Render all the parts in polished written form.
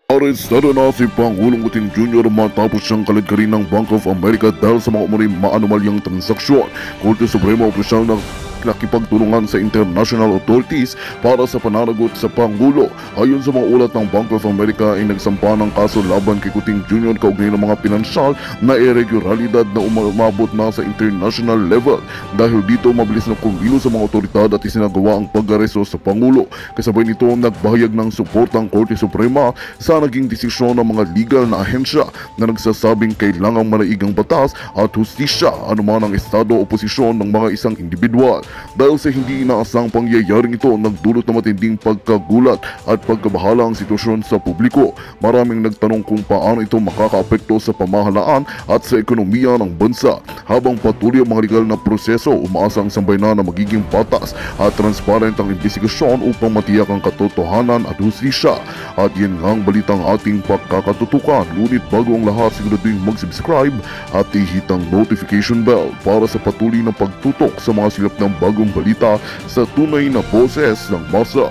Arestado na si Pangulong Uting Jr. matapos siyang kaladkarin ng Bank of America dahil sa mga umuring maanumalyang transaksyon. Korte Suprema opisyal na nakipagtulungan sa international authorities para sa pananagot sa Pangulo. Ayon sa mga ulat ng Bank of America ay nagsampa ng kaso laban kay Kuting Jr. kaugnay ng mga pinansyal na irregularidad na umabot na sa international level. Dahil dito mabilis na kumilo sa mga otoridad at isinagawa ang pag-aresto sa Pangulo. Kasabay nito nagbahayag ng suporta ang Korte Suprema sa naging desisyon ng mga legal na ahensya na nagsasabing kailangang manaigang batas at hustisya anuman ang estado o posisyon ng mga isang individual. Dahil sa hindi inaasang pangyayaring ito, nagdulot na matinding pagkagulat at pagkabahala ang sitwasyon sa publiko. Maraming nagtanong kung paano ito makakaapekto sa pamahalaan at sa ekonomiya ng bansa. Habang patuloy ang mga legal na proseso, umaasa ang sambayanan na magiging patas at transparent ang investigasyon upang matiyak ang katotohanan at hustisya. At yan nga ang balitang ating pagkakatutukan. Ngunit bago ang lahat, siguraduhin mag-subscribe at ihit ang notification bell para sa patuloy na pagtutok sa mga silap ng bagong balita sa tunay na boses ng masa.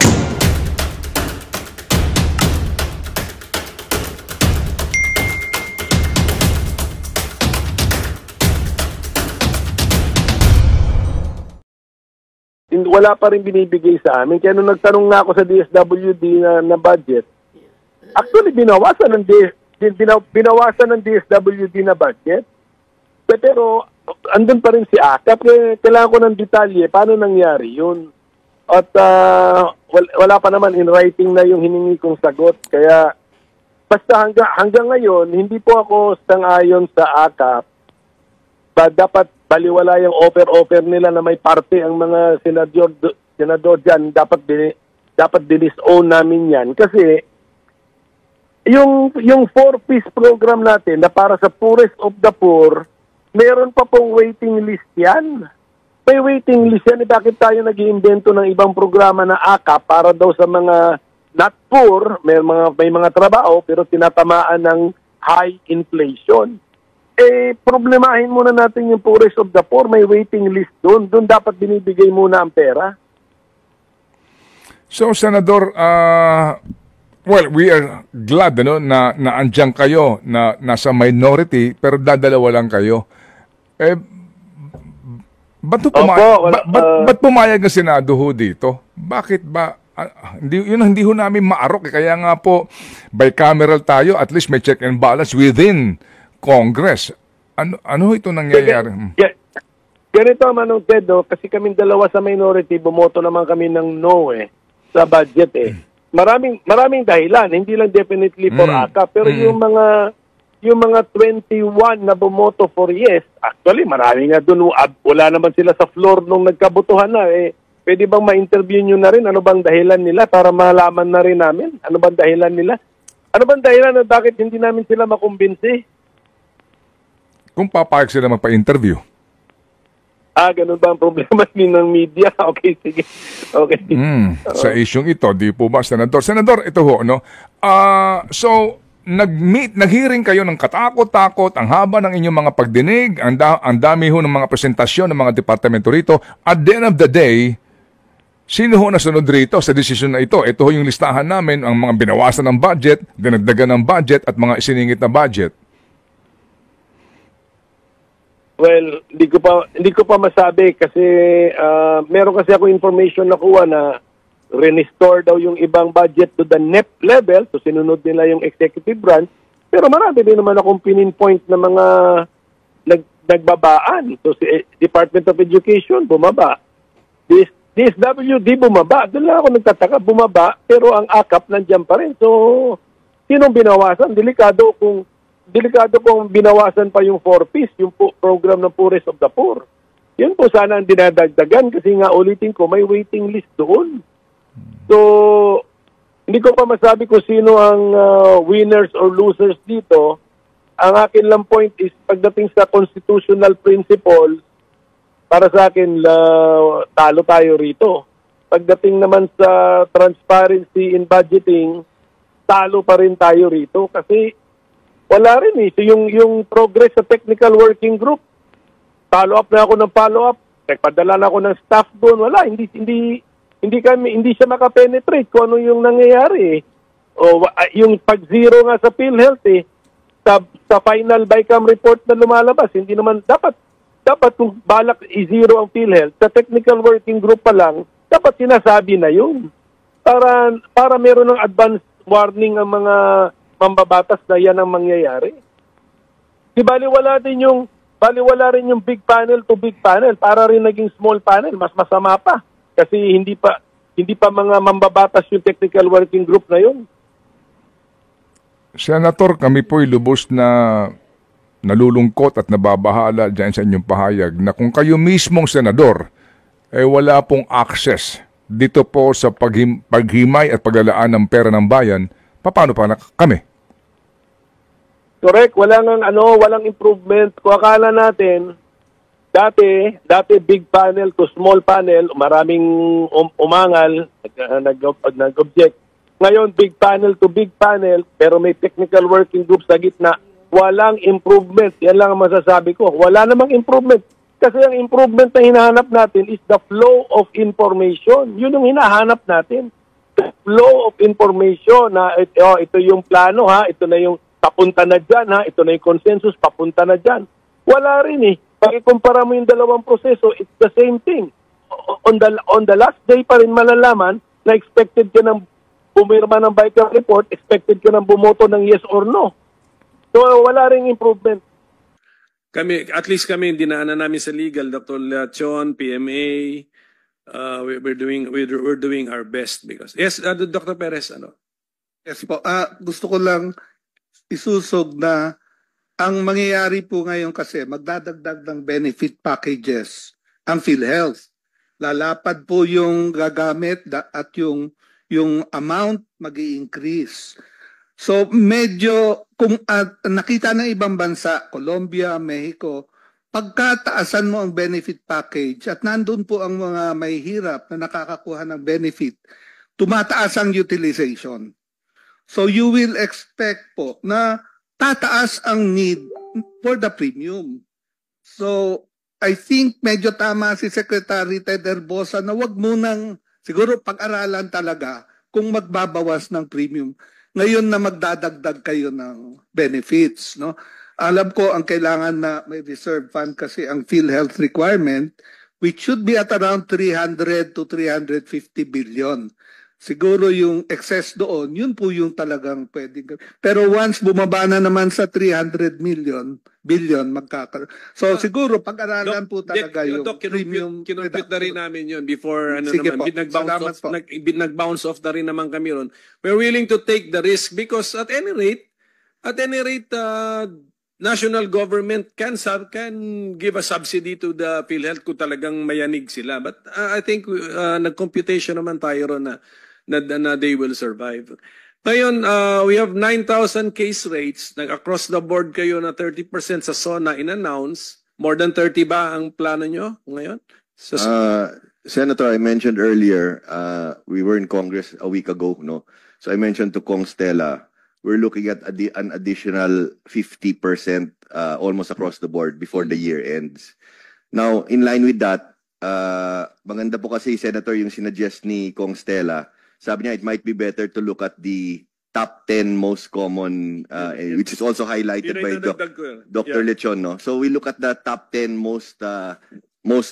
Wala pa rin binibigay sa amin. Kaya nung nagtanong nga ako sa DSWD na budget, actually binawasan ng DSWD na budget. Pero andun pa rin si AKAP. Kailangan ko ng detalye paano nangyari yun. At wala pa naman in writing na yung hiningi kong sagot. Kaya basta hanggang ngayon, hindi po ako sang-ayon sa AKAP. Dapat baliwala yung offer nila na may parte ang mga senador dyan. Dapat dinis-own namin yan. Kasi yung 4-piece program natin na para sa poorest of the poor, meron pa pong waiting list yan. May waiting list yan. Bakit tayo nag-iimbento ng ibang programa na AKAP para daw sa mga not poor, may mga trabaho pero tinatamaan ng high inflation. Problemahin muna natin yung poorest of the poor. May waiting list doon. Doon dapat binibigay muna ang pera. So, Senador, well, we are glad na andyan kayo, na nasa minority, pero dadalawa lang kayo. Ba't pumayag ang Senado ho dito? Bakit ba? Hindi ho namin maarok. Kaya nga po, bicameral tayo, at least may check and balance within Congress. Ano ito nangyayari? Ganito Manong Ted, kasi kaming dalawa sa minority, bumoto naman kami ng no sa budget Maraming dahilan, hindi lang definitely for AKAP, pero yung mga 21 na bumoto for yes, actually marami nga doon, wala naman sila sa floor nung nagkabutuhan na. Pwede bang ma-interview nyo na rin? Ano bang dahilan nila para malaman na rin namin? Ano bang dahilan nila? Ano bang dahilan na bakit hindi namin sila makumbinsi? Kung papayag sila magpa-interview. Ganun ba ang problema ng media? Okay, sige. Okay. Sa isyong ito, di po ba, Senador? Senador, ito ho, no? So, nag-hearing kayo ng katakot-takot, ang haba ng inyong mga pagdinig, ang dami ho ng mga presentasyon ng mga departamento rito. At the end of the day, sino ho nasunod rito sa desisyon na ito? Ito ho yung listahan namin, ang mga binawasan ng budget, dinagdagan ng budget, at mga isiningit na budget. Well, hindi ko pa masabi kasi meron kasi ako information nakuha na restore daw yung ibang budget to the NEP level, so sinunod nila yung executive branch, pero marami din naman akong pinpoint na mga nagbabaan. So si Department of Education bumaba. DSWD bumaba. Doon lang ako nagtataka, bumaba, pero ang AKAP nandiyan pa rin. So sinong binawasan? Delikado kung binawasan pa yung 4-piece, yung program ng poorest of the poor. Yun po sana ang dinadagdagan kasi nga ulitin ko, may waiting list doon. So, hindi ko pa masabi kung sino ang winners or losers dito. Ang akin lang point is pagdating sa constitutional principles, para sa akin, talo tayo rito. Pagdating naman sa transparency in budgeting, talo pa rin tayo rito kasi wala rin So yung progress sa technical working group, follow-up na ako ng follow-up. Nagpadala na ako ng staff doon. Wala, hindi siya makapenetrate kung ano yung nangyayari. Yung pag-zero nga sa PhilHealth sa final BICAM report na lumalabas, hindi naman dapat kung balak i-zero ang PhilHealth, sa technical working group pa lang, dapat sinasabi na yun. Para meron ng advance warning ang mga mambabatas na yan ang mangyayari. Di baliwala rin yung big panel to big panel, para rin naging small panel, mas masama pa. Kasi hindi pa mga mambabatas yung technical working group na yun. Senator, kami po'y lubos na nalulungkot at nababahala dyan sa inyong pahayag na kung kayo mismong senador wala pong access dito po sa paghimay at paglalaan ng pera ng bayan, paano pa kami? Correct, walang improvement. Kung akala natin dati big panel to small panel, maraming umangal, nag-object. Ngayon, big panel to big panel, pero may technical working group sa gitna. Walang improvement. Yan lang ang masasabi ko. Wala namang improvement. Kasi ang improvement na hinahanap natin is the flow of information. Yun yung hinahanap natin. The flow of information na ito yung plano, ito na yung papunta na dyan, ito na yung consensus, papunta na dyan. Wala rin Pag ikumpara mo yung dalawang proseso, it's the same thing. On the last day pa rin malalaman na expected ka ng pumirma ng BICAM report, expected ka ng bumoto ng yes or no. So wala ring improvement. At least kami, dinaanan namin sa legal, Dr. Leachon, PMA, we're doing our best because... Yes, Dr. Perez, Yes po, gusto ko lang isusog na ang mangyayari po ngayon kasi magdadagdag ng benefit packages ang PhilHealth. Lalapad po yung gagamit at yung amount mag-i-increase. So medyo kung nakita ng ibang bansa, Colombia, Mexico, pagkataasan mo ang benefit package at nandun po ang mga may hirap na nakakakuha ng benefit, tumataas ang utilization. So you will expect po na tataas ang need for the premium. So I think medyo tama si Secretary Ted Herbosa na wag munang siguro pag-aralan talaga kung magbabawas ng premium. Ngayon na magdadagdag kayo ng benefits, no? Alam ko ang kailangan na may reserve fund kasi ang PhilHealth requirement, which should be at around 300 to 350 billion. Siguro yung excess doon, yun po yung talagang pwedeng. Pero once bumaba na naman sa 300 billion, magkakaroon. So siguro pag-aralan po talaga yung premium. Kinumpute na rin namin yun before Sige nag-bounce off na rin naman kami ron. We're willing to take the risk because at any rate, national government can give a subsidy to the PhilHealth kung talagang mayanig sila. But I think nag-computation naman tayo ron na they will survive. Ngayon, we have 9,000 case rates. Across the board kayo na 30% sa SONA in-announce. More than 30 ba ang plano nyo ngayon? Senator, I mentioned earlier, we were in Congress a week ago, no? So I mentioned to Kong Stella, we're looking at an additional 50% almost across the board before the year ends. Now, in line with that, maganda po kasi, Senator, yung sinuggest ni Kong Stella. Sabi niya, it might be better to look at the top 10 most common, which is also highlighted by Dr. Lechon. No? So we look at the top 10 most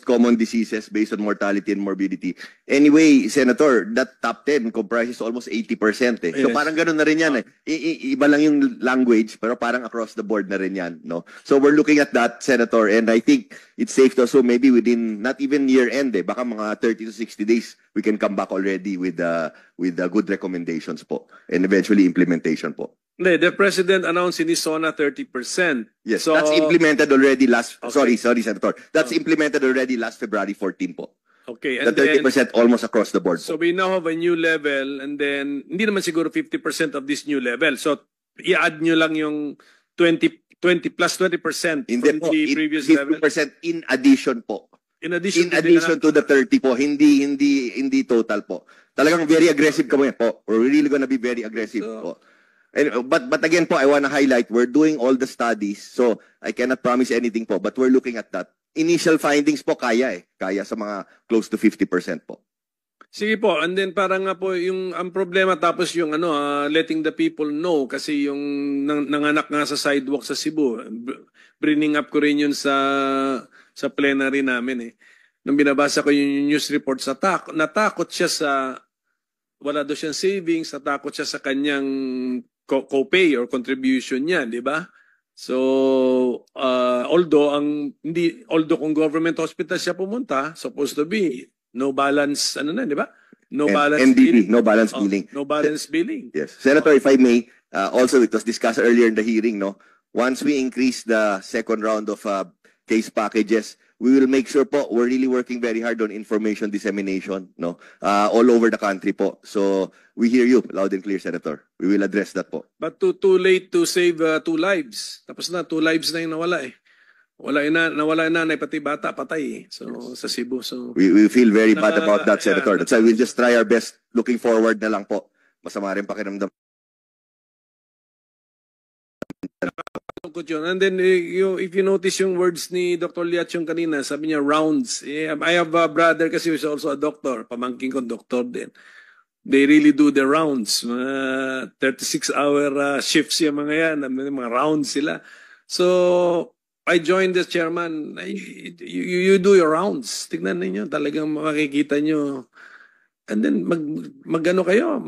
common diseases based on mortality and morbidity. Anyway, Senator, that top 10 comprises almost 80%. Eh. So parang ganun na rin yan. Iba lang yung language, pero parang across the board na rin yan. No? So we're looking at that, Senator, and I think it's safe to assume maybe within, not even year-end, baka mga 30 to 60 days, we can come back already with good recommendations po and eventually implementation po. The President announced in his SONA 30%. Yes, so, that's implemented already last, okay. Sorry, Senator. That's implemented already last February 14 po. Okay. And the 30% almost across the board so po. We now have a new level and then, hindi naman siguro 50% of this new level. So, i-add nyo lang yung 20 plus 20% hindi from po, the previous 50% level. in addition po. In addition to the 30 po, hindi total po. Talagang very aggressive kami po. We're really gonna be very aggressive po. And, but again po, I want to highlight, we're doing all the studies, so I cannot promise anything po, but we're looking at that. Initial findings po, kaya sa mga close to 50% po. Sige po, and then parang nga po yung ang problema tapos yung letting the people know kasi yung nanganak nga sa sidewalk sa Cebu. Bringing up ko rin yun sa plenary namin eh. Nung binabasa ko yung news report natakot siya sa wala daw siyang savings, natakot siya sa kanyang co-pay or contribution niya, di ba? So, although kung government hospital siya pumunta, supposed to be no balance, di ba? No balance NBP, billing. no balance billing. No balance billing. Yes. Senator, if I may, also it was discussed earlier in the hearing, no? Once we increase the second round of case packages, we will make sure po we're really working very hard on information dissemination, no? All over the country po. So, we hear you loud and clear, Senator. We will address that po. But too late to save 2 lives. Tapos na 2 lives na yung nawala eh. Nawala na nanay, pati bata, patay. So, sa Cebu. So, we feel very bad about that, Senator. That's why we'll just try our best looking forward na lang po. Masama rin pakiramdam. And then, if you notice yung words ni Dr. Liachong kanina, sabi niya rounds. I have a brother kasi who's also a doctor. Pamangkin ko, doctor din. They really do the rounds. 36-hour shifts yung mga yan. Mga rounds sila. So, I joined the chairman. You do your rounds. Tignan ninyo, talagang makikita nyo. And then magano kayo,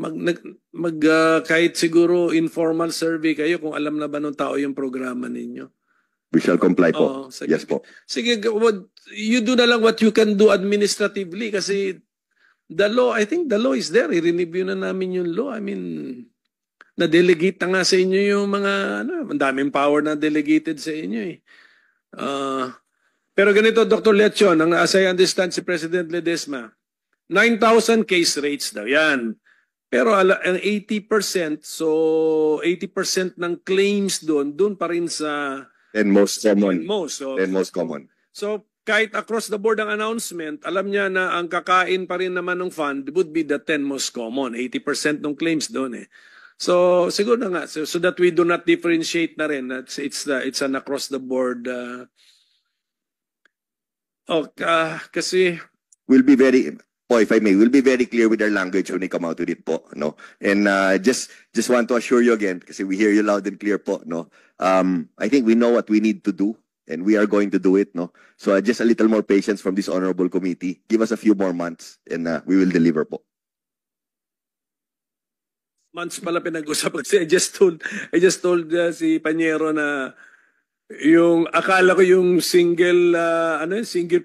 kahit siguro informal survey kayo kung alam na ba ng tao yung programa ninyo. We shall comply po. Sige, yes po. Sige, you do na lang what you can do administratively kasi the law, I think the law is there. I-review na namin yung law. I mean, na-delegate na nga sa inyo yung mga, ang daming power na delegated sa inyo eh. Pero ganito, Dr. Lechon, as I understand si President Ledesma, 9,000 case rates daw yan. Pero ang 80%, so 80% ng claims doon pa rin sa 10 most common. 10 most common. So kahit across the board ang announcement, alam niya na ang kakain pa rin naman ng fund would be the 10 most common. 80% ng claims doon eh. So siguro na nga so that we do not differentiate na rin. It's an across the board kasi we'll be very if I may, we'll be very clear with our language when we come out with it po, no? And just want to assure you again, kasi we hear you loud and clear po, no? I think we know what we need to do, and we are going to do it, no? So just a little more patience from this honorable committee. Give us a few more months, and we will deliver po. Months pala pinag-usap kasi I just told si Panyero na yung akala ko yung single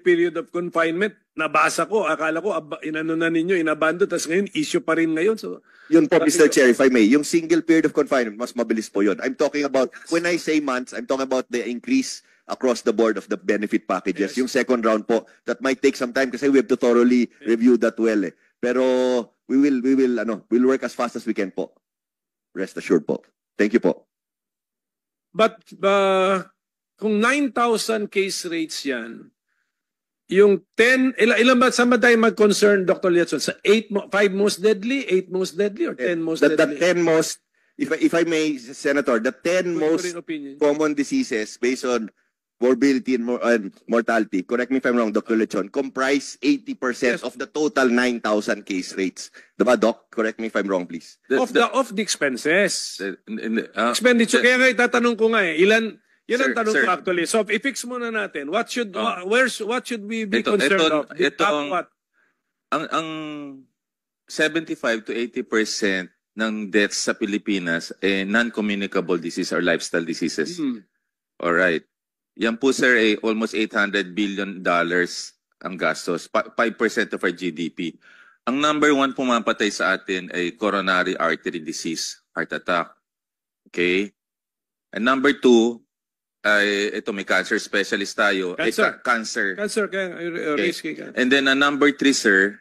period of confinement nabasa ko, akala ko na ninyo, inabando, tapos ngayon, issue pa rin ngayon. So, yun po, Mr. Chair, if I may, yung single period of confinement, mas mabilis po yun. I'm talking about, when I say months, I'm talking about the increase across the board of the benefit packages. Yes. Yung second round po, that might take some time kasi we have to thoroughly review that well eh. Pero, we'll work as fast as we can po. Rest assured po. Thank you po. But, kung 9,000 case rates yan, yung 10, ilan ba saan ba tayo mag-concern, Dr. Liatson? Sa 5 most deadly, 8 most deadly, or 10 most deadly? The 10 most, if I may, Senator, the 10 most common diseases based on morbidity and mortality, correct me if I'm wrong, Dr. Lechon, comprise 80% of the total 9,000 case rates. Diba, Doc? Correct me if I'm wrong, please. Of the expenses. Expenditure. Kaya nga itatanong ko nga ilan. Yan ang tanong ko actually. So, i-fix muna natin. What should we be concerned of? Ang 75 to 80% ng deaths sa Pilipinas non-communicable disease or lifestyle diseases. All right. Yan po sir almost $800 billion ang gastos. 5% of our GDP. Ang number 1 pumapatay sa atin ay coronary artery disease, heart attack. Okay? And number 2, ito may cancer specialist tayo. Cancer. Okay. And then number 3, sir,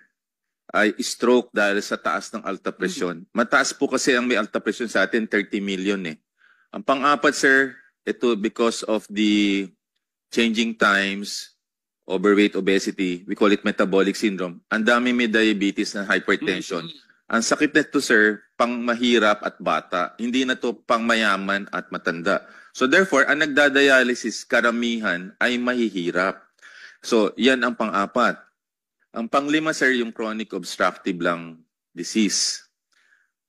ay stroke dahil sa taas ng alta presyon. Mataas po kasi ang may alta presyon sa atin, 30 million eh. Ang pang-apat, sir, ito because of the changing times, overweight, obesity, we call it metabolic syndrome. Ang dami may diabetes na hypertension. Ang sakit nito, sir, pang mahirap at bata. Hindi na to pang mayaman at matanda. So therefore, ang nagdadialysis, karamihan ay mahihirap. So yan ang pang-apat. Ang panglima, sir, yung chronic obstructive lung disease.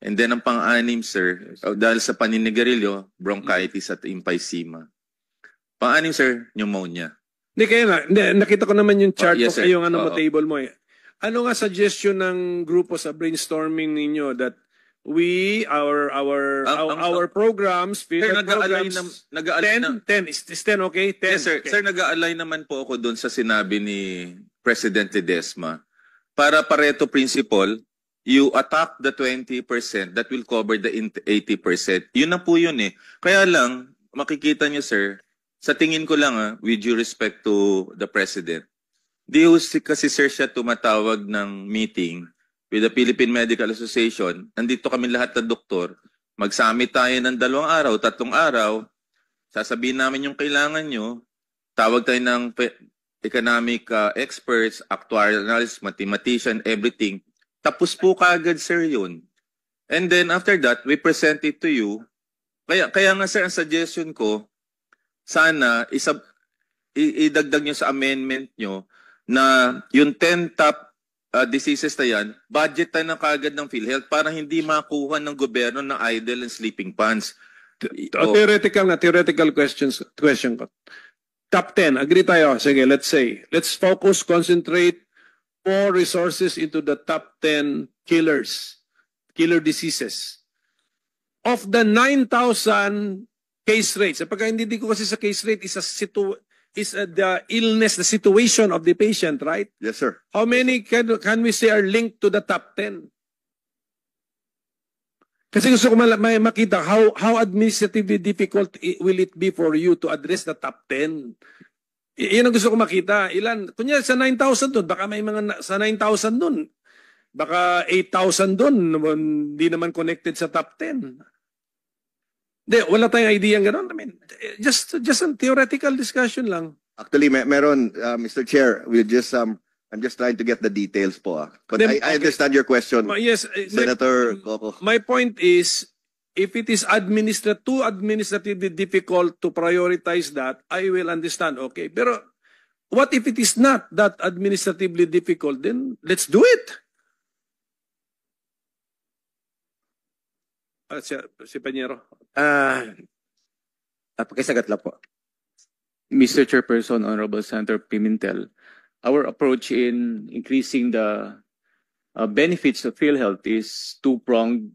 And then ang pang-anim, sir, dahil sa paninigarilyo, bronchitis at emphysema. Pang-anim, sir, pneumonia. Hindi, kaya nga. Hindi, nakita ko naman yung chart yes, ko, sir. yung ano mo, table mo eh. Ano nga suggestion ng grupo sa brainstorming ninyo that our programs, Sir, nag-aalay programs, na 10, is 10 okay? 10. yes, sir. Okay. Sir, nag-aalay naman po ako doon sa sinabi ni President Ledesma. Para Pareto Principle, you attack the 20% that will cover the 80%. Yun na po yun eh. Kaya lang, makikita niyo, sir, sa tingin ko lang with due respect to the President, kasi sir siya tumatawag ng meeting with the Philippine Medical Association. Nandito kami lahat na doktor. Mag-summit tayo ng 2 araw, 3 araw. Sasabihin namin yung kailangan nyo. Tawag tayo ng economic experts, actuarials, mathematician, everything. Tapos po kaagad, sir, yun. And then after that, we present it to you. Kaya nga, sir, ang suggestion ko, sana idagdag nyo sa amendment nyo na yung 10 top diseases na yan, budget tayo na kagad ng PhilHealth para hindi makuha ng gobyerno ng idle and sleeping funds. Theoretical question ko. Top 10, agree tayo. Sige, let's focus, concentrate more resources into the top 10 killer diseases. Of the 9,000 case rates, pagka hindi ko kasi sa case rate is the illness, the situation of the patient, right? Yes, sir. How many can we say are linked to the top 10? Kasi gusto ko makita how administratively difficult will it be for you to address the top 10. Yan ang gusto ko makita. Ilan? Kunya sa 9,000 doon, baka may mga sa 9,000 doon. Baka 8,000 doon, hindi naman connected sa top 10. Hindi, wala tayong idea ng gano'n. I mean, just a theoretical discussion lang. Actually, meron, Mr. Chair, I'm just trying to get the details po. But Then, I understand your question, Yes, Senator Coco. my point is, if it is too administratively difficult to prioritize that, I will understand, okay. Pero what if it is not that administratively difficult? Then let's do it. Si Panyero. Pakisagat lang po. Mr. Chairperson, Honorable Senator Pimentel, our approach in increasing the benefits of PhilHealth is two-pronged.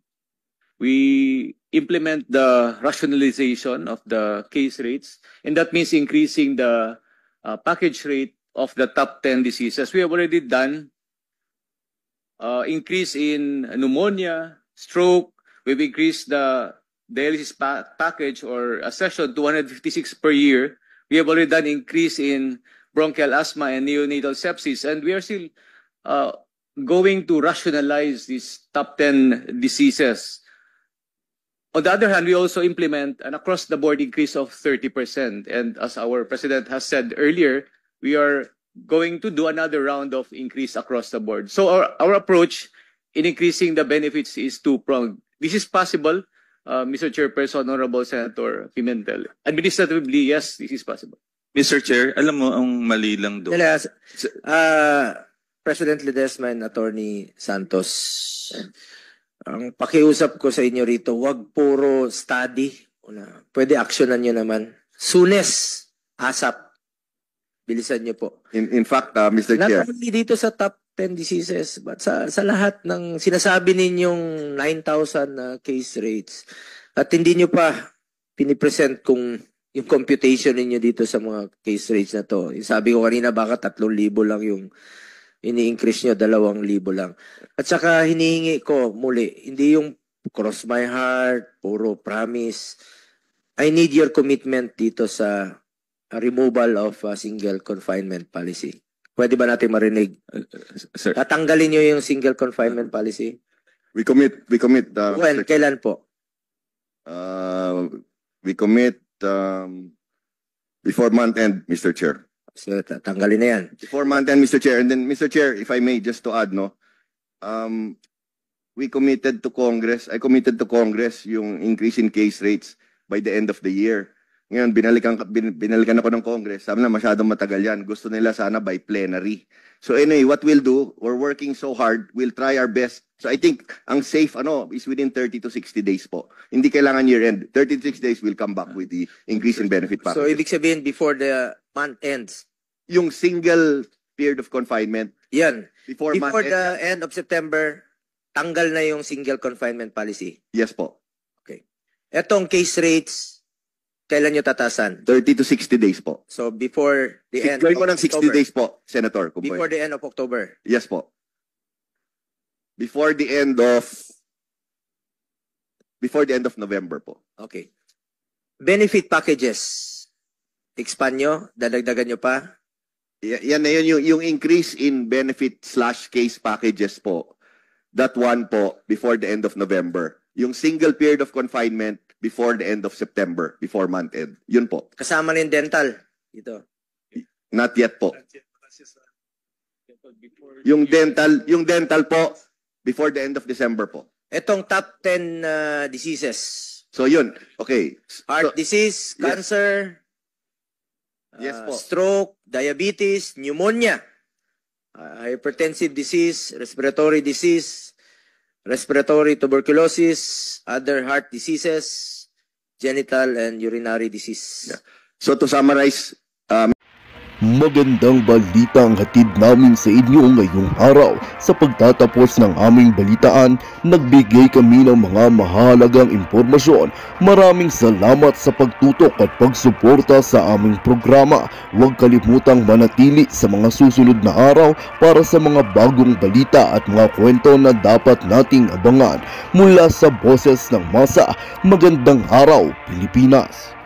We implement the rationalization of the case rates, and that means increasing the package rate of the top 10 diseases. We have already done increase in pneumonia, stroke. We've increased the dialysis package or a session to 156 per year. We have already done increase in bronchial asthma and neonatal sepsis, and we are still going to rationalize these top 10 diseases. On the other hand, we also implement an across-the-board increase of 30%. And as our president has said earlier, we are going to do another round of increase across the board. So our approach in increasing the benefits is two-pronged. This is possible, Mr. Chairperson, Honorable Senator Pimentel. Administratively, yes, this is possible. Mr. Chair, alam mo, ang mali lang doon. President Ledesma and Attorney Santos, ang pakiusap ko sa inyo rito, wag puro study. Pwede actionan nyo naman. Soonest, ASAP. Bilisan nyo po. In fact, Mr. Chair. Not only dito sa top 10 diseases, but sa lahat ng sinasabi ninyong 9,000 case rates. At hindi nyo pa pinipresent kung yung computation ninyo dito sa mga case rates na to. Yung sabi ko kanina, baka 3,000 lang yung ini-increase nyo, 2,000 lang. At saka hinihingi ko muli, hindi yung cross my heart, puro promise. I need your commitment dito sa removal of single confinement policy. Pwede ba natin marinig? Sir. Tatanggalin nyo yung single confinement policy? We commit. When? Kailan po? We commit before month end, Mr. Chair. So, tatanggalin na yan. Before month end, Mr. Chair. And then, Mr. Chair, if I may, just to add, I committed to Congress yung increase in case rates by the end of the year. Ngayon, binalikan ako ng Congress. Sabi na masyadong matagal yan. Gusto nila sana by plenary. So anyway, what we'll do, we're working so hard. We'll try our best. So I think ang safe is within 30 to 60 days po. Hindi kailangan year-end. 30 to 60 days, we'll come back with the increase in benefit package. So ibig sabihin before the month ends? Yung single period of confinement. Yan. Before the end of September, tanggal na yung single confinement policy? Yes po. Okay. Etong case rates, kailan nyo tatasan? 30 to 60 days po. So before the end of Gawin ko ng 60 October? days po, Senator. Before the end of October? Yes po. Before the end of November po. Okay. Benefit packages, expand nyo? Dadagdagan nyo pa? Yan na yun, yung increase in benefit/case packages po. That one po, before the end of November. Yung single period of confinement, before the end of September, before month end. Yun po. Kasama na yung dental? Ito. Not yet po. Yung dental po, before the end of December po. Etong top 10 diseases. So yun, okay. Heart disease, cancer, Yes po. stroke, diabetes, pneumonia, hypertensive disease, respiratory disease, respiratory tuberculosis, other heart diseases, genital and urinary disease. Yeah. So to summarize, Magandang balita ang hatid namin sa inyo ngayong araw. Sa pagtatapos ng aming balitaan, nagbigay kami ng mga mahalagang impormasyon. Maraming salamat sa pagtutok at pagsuporta sa aming programa. Huwag kalimutang manatili sa mga susunod na araw para sa mga bagong balita at mga kwento na dapat nating abangan. Mula sa Boses ng Masa, magandang araw, Pilipinas!